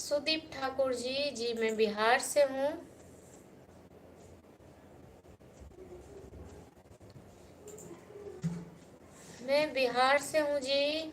सुदीप ठाकुर जी, जी मैं बिहार से हूँ। मैं बिहार से हूँ जी।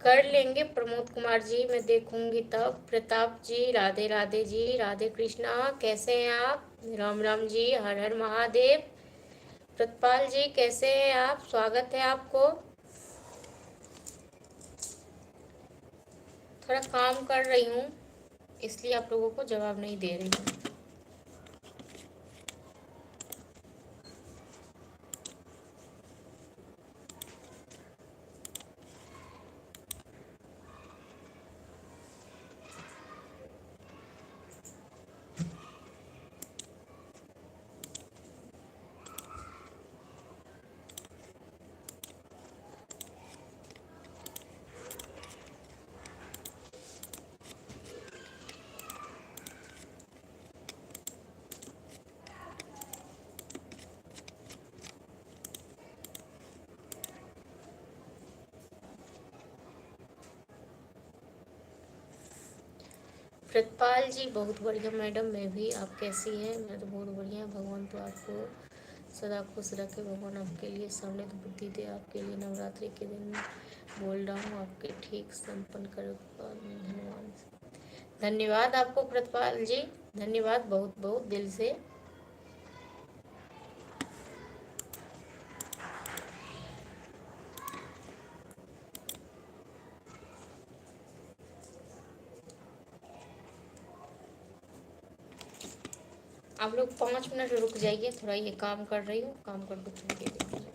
कर लेंगे प्रमोद कुमार जी, मैं देखूंगी तब। प्रताप जी, राधे राधे जी, राधे कृष्णा, कैसे हैं आप? राम राम जी, हर हर महादेव। प्रतपाल जी कैसे हैं आप? स्वागत है आपको। थोड़ा काम कर रही हूँ, इसलिए आप लोगों को जवाब नहीं दे रही हूँ। प्रतपाल जी बहुत बढ़िया मैडम, मैं भी। आप कैसी हैं? मैं तो बहुत बढ़िया। भगवान तो आपको सदा खुश रखे। भगवान आपके लिए समृद्ध बुद्धि दे। आपके लिए नवरात्रि के दिन बोल रहा हूँ, आपके ठीक संपन्न कर। धन्यवाद, धन्यवाद आपको प्रतपाल जी, धन्यवाद बहुत बहुत दिल से। आप लोग 5 मिनट रुक जाइए, थोड़ा ये काम कर रही हूँ, काम कर के थोड़ी देर रुक जाइए।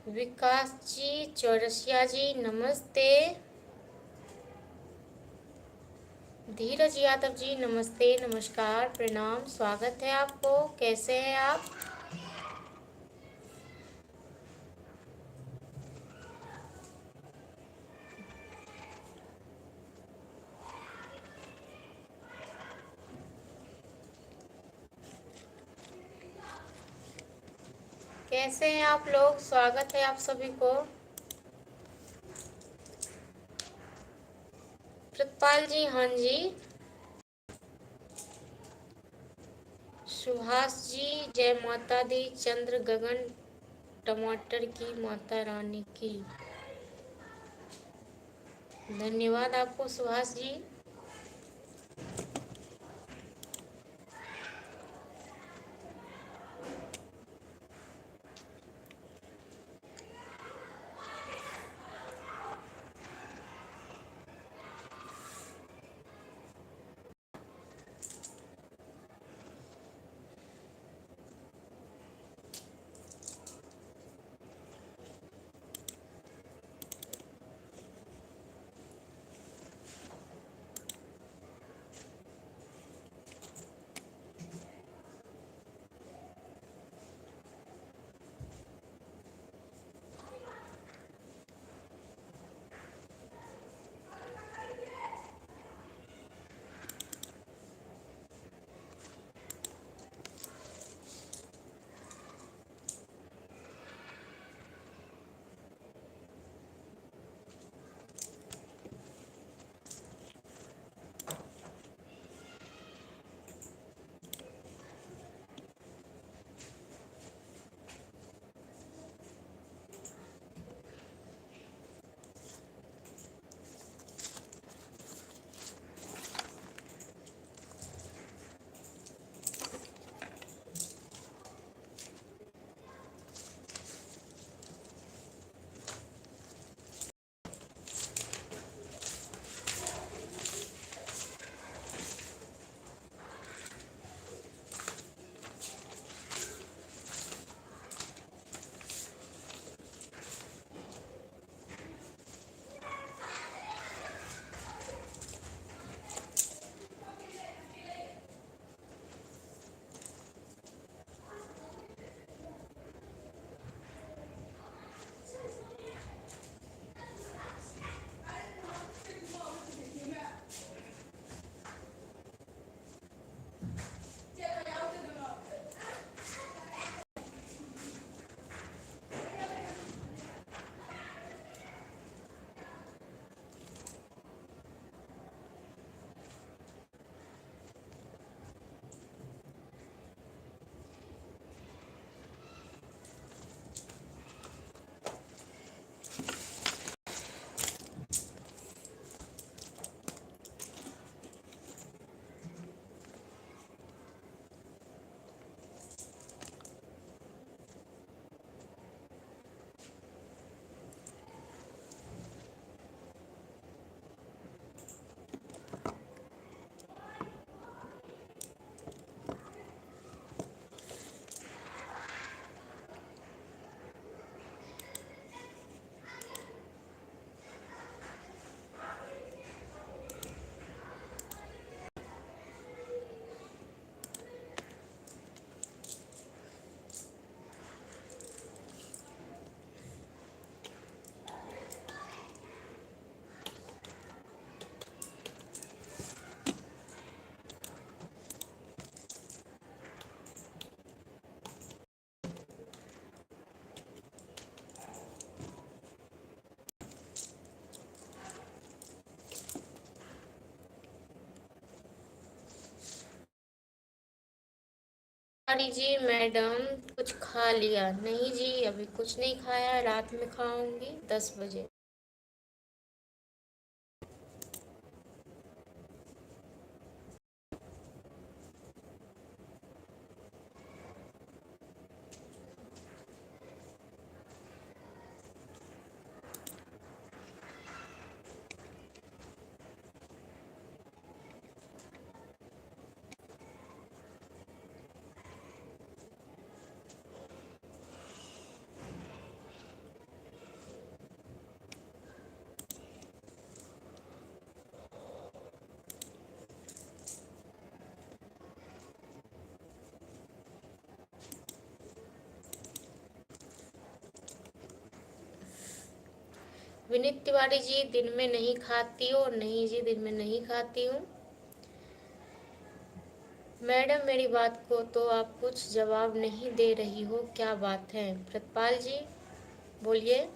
विकास जी, चौरसिया जी नमस्ते। धीरज यादव जी नमस्ते, नमस्कार, प्रणाम, स्वागत है आपको। कैसे हैं आप? कैसे हैं आप लोग? स्वागत है आप सभी को। प्रतपाल जी, हाँ जी। सुभाष जी, जय माता दी। चंद्र गगन टमाटर की माता रानी की। धन्यवाद आपको सुभाष जी। तिवारी जी मैडम, कुछ खा लिया? नहीं जी, अभी कुछ नहीं खाया, रात में खाऊंगी 10 बजे। विनीत तिवारी जी, दिन में नहीं खाती हो? नहीं जी, दिन में नहीं खाती हूँ। मैडम, मेरी बात को तो आप कुछ जवाब नहीं दे रही हो, क्या बात है? प्रतपाल जी बोलिए।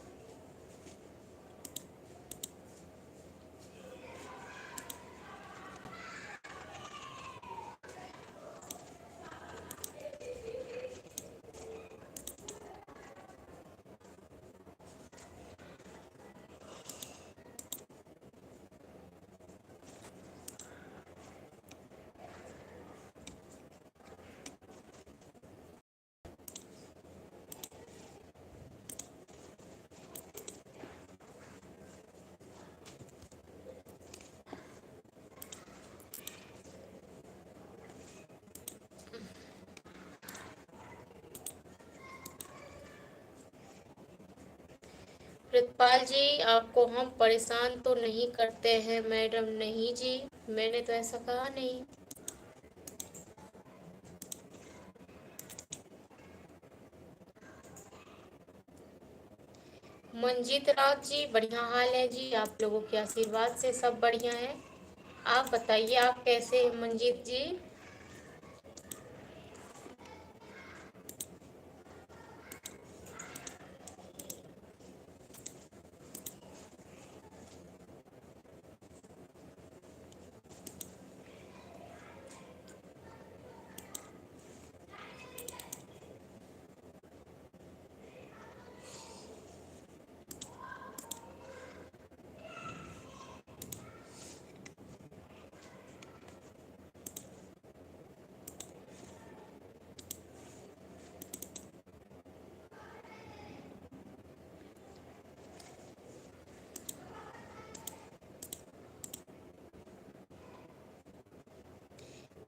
प्रितपाल जी, आपको हम परेशान तो नहीं करते हैं? मैडम, नहीं जी, मैंने तो ऐसा कहा नहीं। मंजीत राव जी, बढ़िया हाल है जी, आप लोगों के आशीर्वाद से सब बढ़िया है। आप बताइए, आप कैसे हैं मंजीत जी?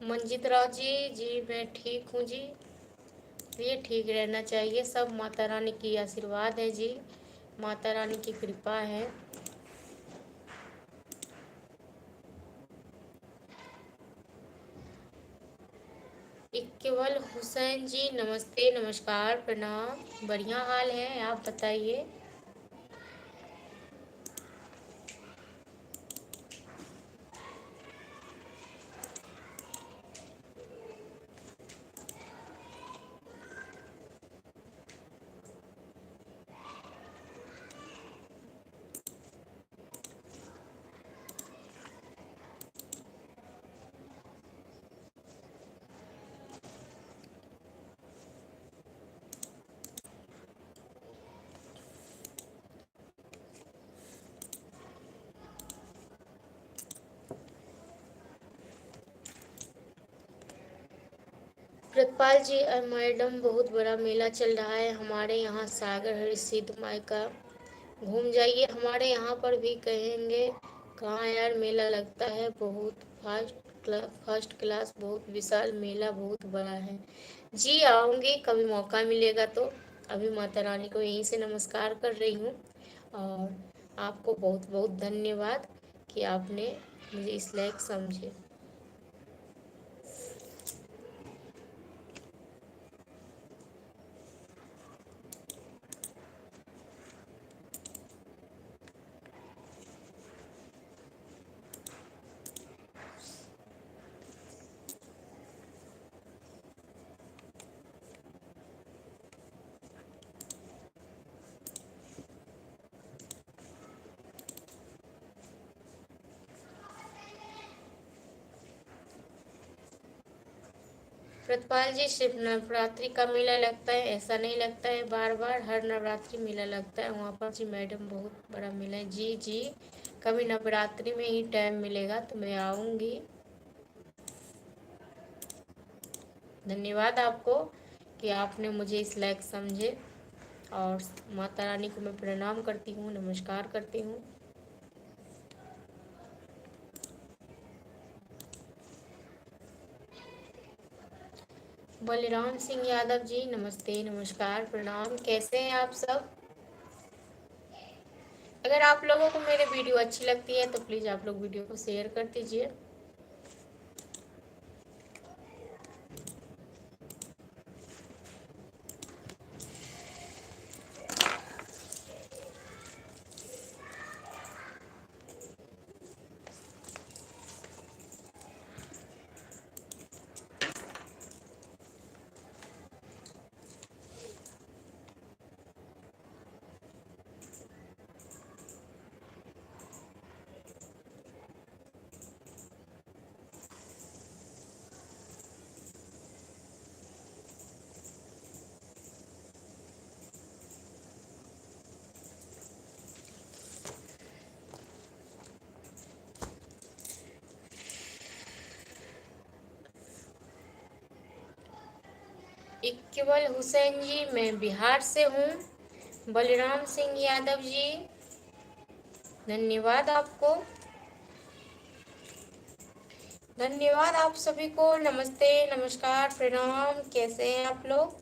मंजीत राव जी, जी मैं ठीक हूँ जी। ये ठीक रहना चाहिए, सब माता रानी की आशीर्वाद है जी, माता रानी की कृपा है। इकबाल हुसैन जी, नमस्ते, नमस्कार, प्रणाम, बढ़िया हाल है, आप बताइए। प्रतपाल जी, मैडम, बहुत बड़ा मेला चल रहा है हमारे यहाँ, सागर हरिसिद्ध माई का। घूम जाइए, हमारे यहाँ पर भी कहेंगे। कहाँ यार, मेला लगता है बहुत फर्स्ट क्लास, बहुत विशाल मेला, बहुत बड़ा है जी। आऊँगी कभी मौका मिलेगा तो। अभी माता रानी को यहीं से नमस्कार कर रही हूँ। और आपको बहुत बहुत धन्यवाद कि आपने मुझे इस लायक समझे। व्रतपाल जी, सिर्फ नवरात्रि का मेला लगता है ऐसा नहीं लगता है, बार बार हर नवरात्रि मेला लगता है वहाँ पर जी मैडम, बहुत बड़ा मेला है जी जी। कभी नवरात्रि में ही टाइम मिलेगा तो मैं आऊँगी। धन्यवाद आपको कि आपने मुझे इस लायक समझे, और माता रानी को मैं प्रणाम करती हूँ, नमस्कार करती हूँ। बलराम सिंह यादव जी, नमस्ते, नमस्कार, प्रणाम, कैसे हैं आप सब? अगर आप लोगों को मेरी वीडियो अच्छी लगती है तो प्लीज़ आप लोग वीडियो को शेयर कर दीजिए। इकबाल हुसैन जी, मैं बिहार से हूँ। बलराम सिंह यादव जी, धन्यवाद आपको, धन्यवाद आप सभी को, नमस्ते, नमस्कार, प्रणाम, कैसे हैं आप लोग?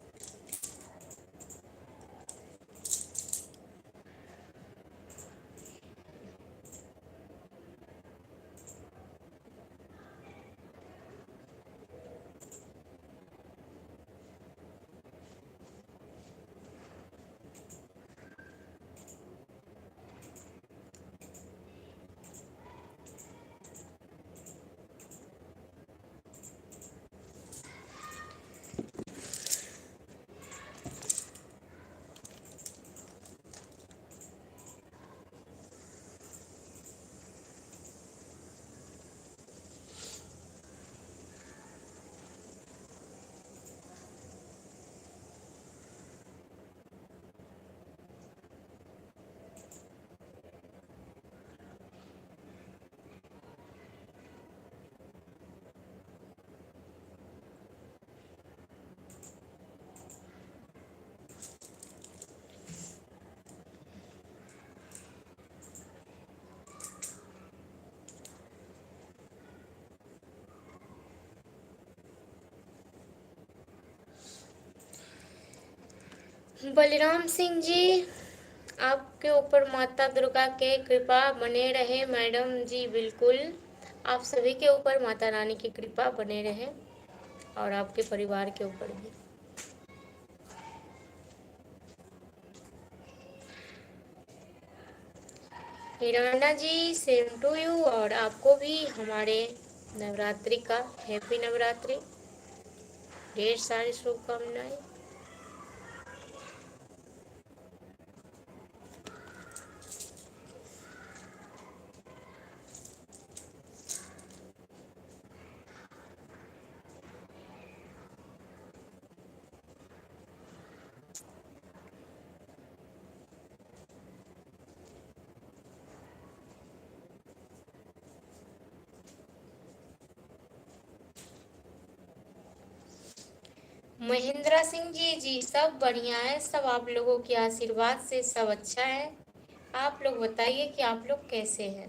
बलराम सिंह जी, आपके ऊपर माता दुर्गा के कृपा बने रहे मैडम जी, बिल्कुल आप सभी के ऊपर माता रानी की कृपा बने रहे, और आपके परिवार के ऊपर भी। हिराना जी, सेम टू यू, और आपको भी हमारे नवरात्रि का हैप्पी नवरात्रि, ढेर सारी शुभकामनाएं। महेंद्रा सिंह जी, जी सब बढ़िया है, सब आप लोगों के आशीर्वाद से सब अच्छा है। आप लोग बताइए कि आप लोग कैसे हैं?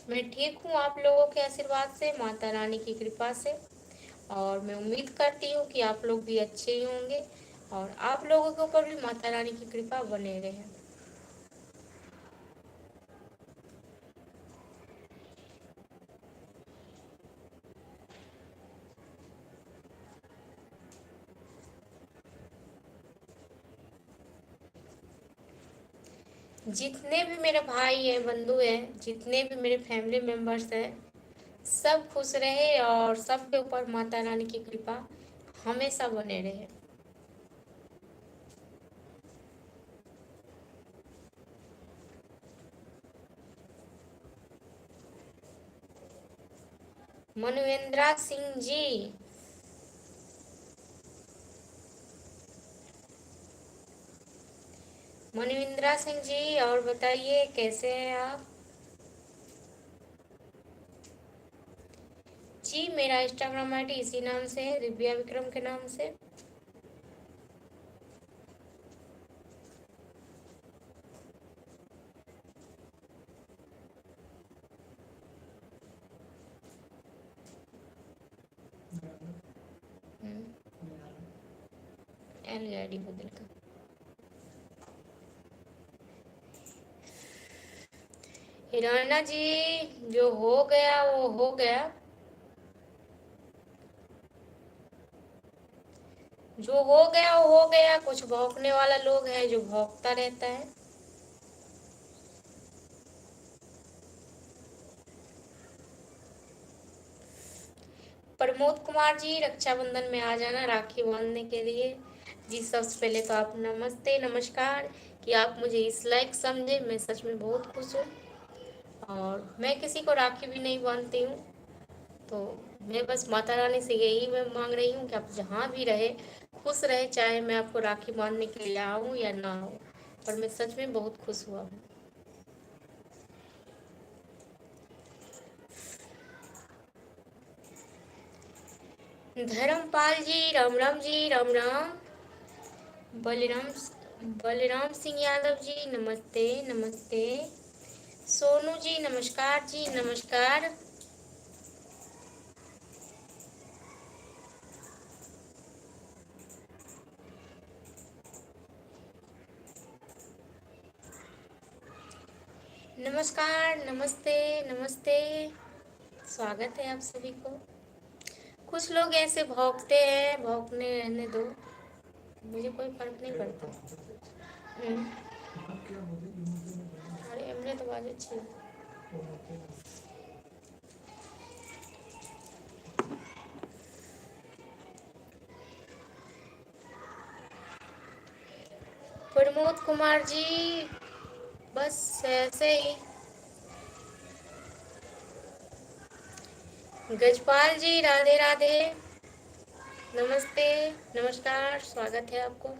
मैं ठीक हूँ आप लोगों के आशीर्वाद से, माता रानी की कृपा से, और मैं उम्मीद करती हूँ कि आप लोग भी अच्छे ही होंगे, और आप लोगों के ऊपर भी माता रानी की कृपा बने रहे। जितने भी मेरे भाई हैं, बंधु हैं, जितने भी मेरे फैमिली मेम्बर्स हैं, सब खुश रहे, और सबके ऊपर माता रानी की कृपा हमेशा बने रहे। मनवेंद्रा सिंह जी, मनविंद्रा सिंह जी, और बताइए कैसे हैं आप? जी मेरा इंस्टाग्राम आईडी इसी नाम से है, दिव्या विक्रम के नाम से। एल आईडी बदल कर। हिराना जी, जो हो गया वो हो गया। जो हो गया वो हो गया। कुछ भौंकने वाला लोग है जो भौंकता रहता है। प्रमोद कुमार जी, रक्षाबंधन में आ जाना राखी बांधने के लिए। जी सबसे पहले तो आप नमस्ते नमस्कार कि आप मुझे इस लायक समझे, मैं सच में बहुत खुश हूँ। और मैं किसी को राखी भी नहीं बांधती हूँ, तो मैं बस माता रानी से यही मैं मांग रही हूँ कि आप जहाँ भी रहे खुश रहे, चाहे मैं आपको राखी बांधने के लिए आऊँ या ना आऊँ, पर मैं सच में बहुत खुश हुआ हूँ। धर्मपाल जी, राम राम जी, राम राम। बलराम बलराम सिंह यादव जी, नमस्ते नमस्ते। सोनू जी, नमस्कार जी, नमस्कार। नमस्कार, नमस्ते नमस्ते। स्वागत है आप सभी को। कुछ लोग ऐसे भौंकते हैं, भौंकने रहने दो, मुझे कोई फर्क नहीं पड़ता। हम्म, अरे हमने तो बात अच्छी है। प्रमोद कुमार जी, बस ऐसे ही। गजपाल जी, राधे राधे, नमस्ते नमस्कार, स्वागत है आपको।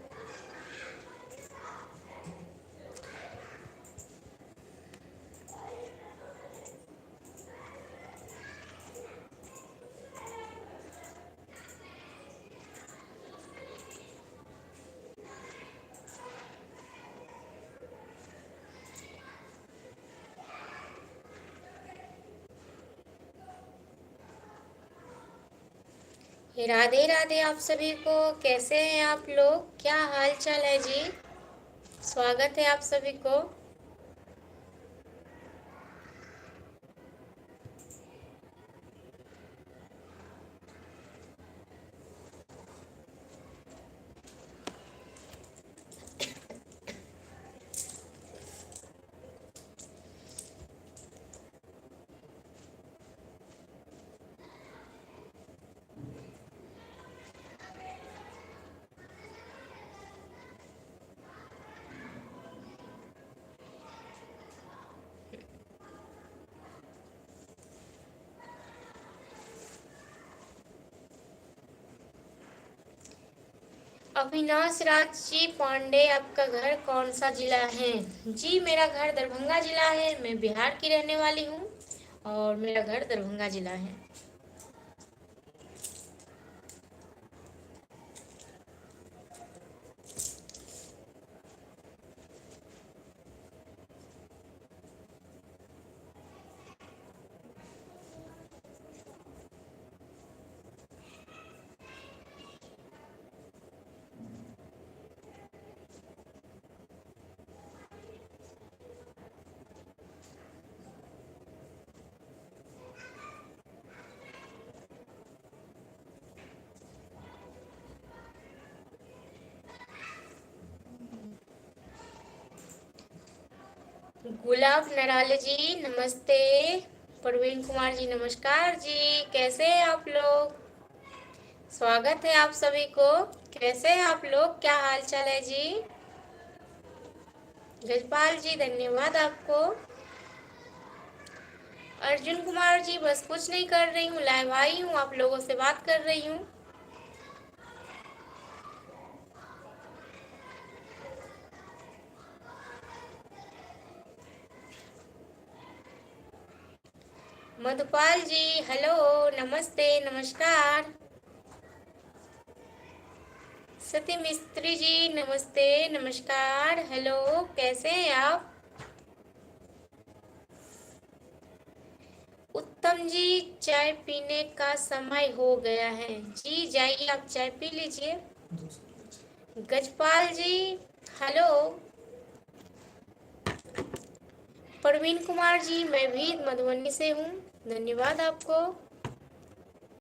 राधे राधे आप सभी को। कैसे हैं आप लोग, क्या हाल चाल है जी? स्वागत है आप सभी को। अविनाश राज जी पांडे, आपका घर कौन सा जिला है? जी मेरा घर दरभंगा जिला है, मैं बिहार की रहने वाली हूँ और मेरा घर दरभंगा जिला है। गुलाब नराले जी, नमस्ते। प्रवीण कुमार जी, नमस्कार जी, कैसे हैं आप लोग? स्वागत है आप सभी को। कैसे हैं आप लोग, क्या हाल चाल है जी? गजपाल जी, धन्यवाद आपको। अर्जुन कुमार जी बस कुछ नहीं कर रही हूँ, लाइव आई हूँ, आप लोगों से बात कर रही हूँ। मधुपाल जी हेलो, नमस्ते, नमस्कार। सती मिस्त्री जी नमस्ते, नमस्कार, हेलो, कैसे हैं आप? उत्तम जी चाय पीने का समय हो गया है जी, जाइए आप चाय पी लीजिए। गजपाल जी हेलो। प्रवीण कुमार जी मैं भी मधुबनी से हूँ, धन्यवाद आपको।